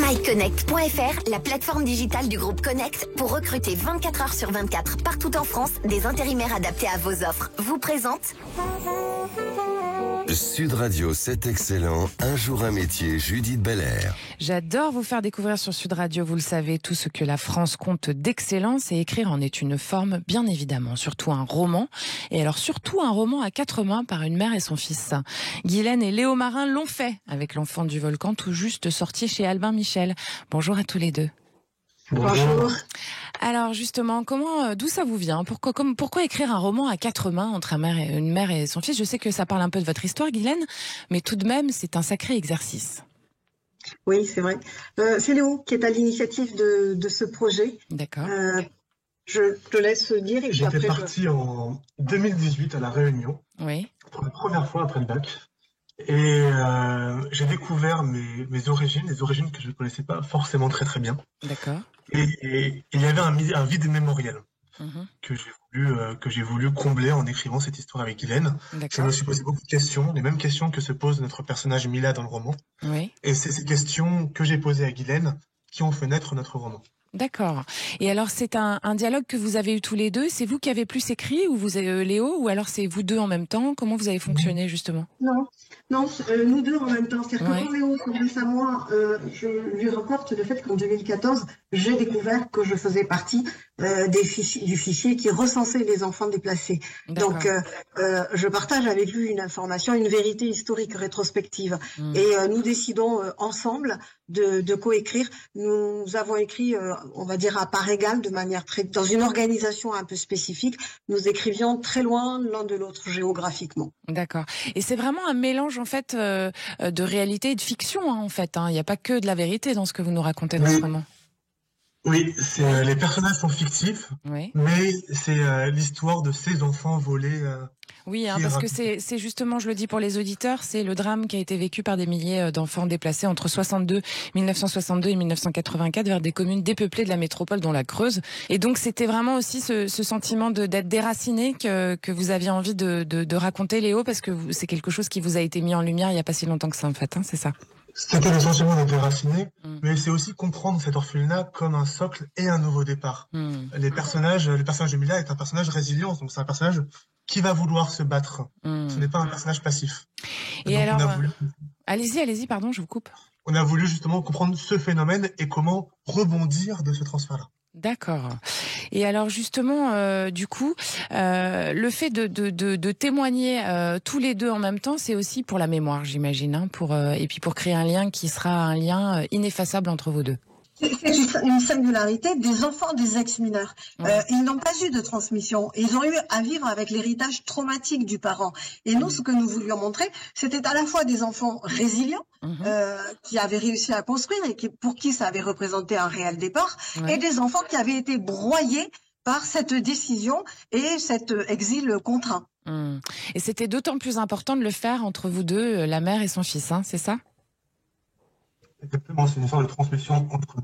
MyConnect.fr, la plateforme digitale du groupe Connect pour recruter 24 heures sur 24 partout en France des intérimaires adaptés à vos offres. Vous présente Sud Radio, c'est excellent. Un jour un métier, Judith Belair. J'adore vous faire découvrir sur Sud Radio, vous le savez, tout ce que la France compte d'excellence, et écrire en est une forme, bien évidemment, surtout un roman. Et alors surtout un roman à 4 mains par une mère et son fils. Guylaine et Léo Marin l'ont fait avec L'Enfant du Volcan, tout juste sorti chez Albin Michel. Bonjour à tous les deux. Bonjour. Alors justement, d'où ça vous vient ? Pourquoi écrire un roman à 4 mains entre une mère et son fils ? Je sais que ça parle un peu de votre histoire, Guylaine, mais tout de même, c'est un sacré exercice. Oui, c'est vrai. C'est Léo qui est à l'initiative de ce projet. D'accord. Je te laisse dire. Et J'étais parti en 2018 à La Réunion, Oui. pour la première fois après le bac. Et j'ai découvert mes origines, les origines que je ne connaissais pas forcément très très bien. D'accord. Et il y avait un vide mémoriel Mhm. que j'ai voulu combler en écrivant cette histoire avec Guylaine. Je D'accord. me suis posé beaucoup de questions, les mêmes questions que se pose notre personnage Mila dans le roman. Oui. Et c'est ces questions que j'ai posées à Guylaine qui ont fait naître notre roman. D'accord. Et alors, c'est un dialogue que vous avez eu tous les deux. C'est vous qui avez plus écrit, ou vous avez Léo, ou alors c'est vous deux en même temps ? Comment vous avez fonctionné justement ? Non, nous deux en même temps. C'est-à-dire Ouais. que quand Léo s'adresse à moi, je lui reporte le fait qu'en 2014, j'ai découvert que je faisais partie du fichier qui recensait les enfants déplacés. D'accord. Donc, je partage avec lui une information, une vérité historique rétrospective. Mm. Et nous décidons ensemble de coécrire. Nous avons écrit, on va dire, à part égale, de manière dans une organisation un peu spécifique. Nous écrivions très loin l'un de l'autre géographiquement. D'accord. Et c'est vraiment un mélange en fait de réalité et de fiction en fait. Il n'y a pas que de la vérité dans ce que vous nous racontez dans ce roman. Oui, les personnages sont fictifs, Oui. mais c'est l'histoire de ces enfants volés. Oui, qui est parce que racontée. c'est justement, je le dis pour les auditeurs, c'est le drame qui a été vécu par des milliers d'enfants déplacés entre 1962 et 1984 vers des communes dépeuplées de la métropole, dont la Creuse. Et donc c'était vraiment aussi ce sentiment d'être déraciné que vous aviez envie de raconter, Léo, parce que c'est quelque chose qui vous a été mis en lumière il n'y a pas si longtemps que ça en fait, c'est ça ? C'était le sentiment d'être déraciné, mais c'est aussi comprendre cet orphelinat comme un socle et un nouveau départ. Le personnage de Mila est un personnage résilient, donc c'est un personnage qui va vouloir se battre. Ce n'est pas un personnage passif. Et donc alors, on a voulu... allez-y, pardon, je vous coupe. On a voulu justement comprendre ce phénomène et comment rebondir de ce transfert-là. D'accord. Et alors justement, du coup, le fait de témoigner tous les deux en même temps, c'est aussi pour la mémoire, j'imagine, et puis pour créer un lien qui sera un lien ineffaçable entre vous deux. C'est une singularité des enfants des ex-mineurs. Ouais. Ils n'ont pas eu de transmission. Ils ont eu à vivre avec l'héritage traumatique du parent. Et nous, ce que nous voulions montrer, c'était à la fois des enfants résilients, qui avaient réussi à construire et pour qui ça avait représenté un réel départ, et des enfants qui avaient été broyés par cette décision et cet exil contraint. Et c'était d'autant plus important de le faire entre vous deux, la mère et son fils, c'est ça ? Exactement, c'est une histoire de transmission entre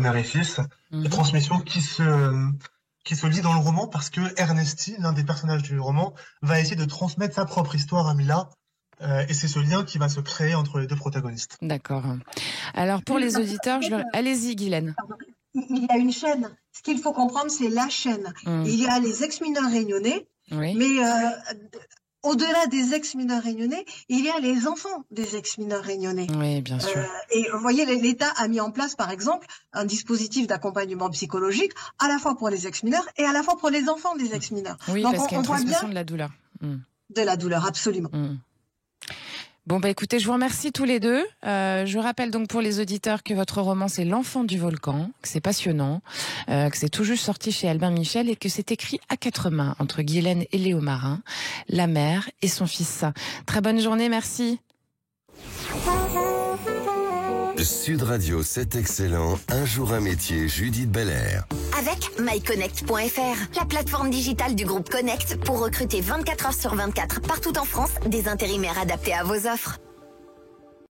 mère et fils. Une transmission qui se lit dans le roman parce que Ernesti, l'un des personnages du roman, va essayer de transmettre sa propre histoire à Mila. Et c'est ce lien qui va se créer entre les deux protagonistes. D'accord. Alors pour les auditeurs, allez-y Guylaine. Il y a une chaîne. Ce qu'il faut comprendre, c'est la chaîne. Il y a les ex-mineurs réunionnais, mais au-delà des ex-mineurs réunionnais, il y a les enfants des ex-mineurs réunionnais. Oui, bien sûr. Et vous voyez, l'État a mis en place, par exemple, un dispositif d'accompagnement psychologique, à la fois pour les ex-mineurs et à la fois pour les enfants des ex-mineurs. Oui, donc parce qu'il y a on une voit bien transmission de la douleur. de la douleur, absolument. Bon, écoutez, je vous remercie tous les deux. Je rappelle donc pour les auditeurs que votre roman, c'est L'Enfant du Volcan, que c'est passionnant, que c'est tout juste sorti chez Albin Michel et que c'est écrit à 4 mains entre Guylaine et Léo Marin, la mère et son fils. Très bonne journée, merci. Sud Radio, c'est excellent. Un jour un métier, Judith Belair. avec MyConnect.fr, la plateforme digitale du groupe Connect pour recruter 24 heures sur 24 partout en France des intérimaires adaptés à vos offres.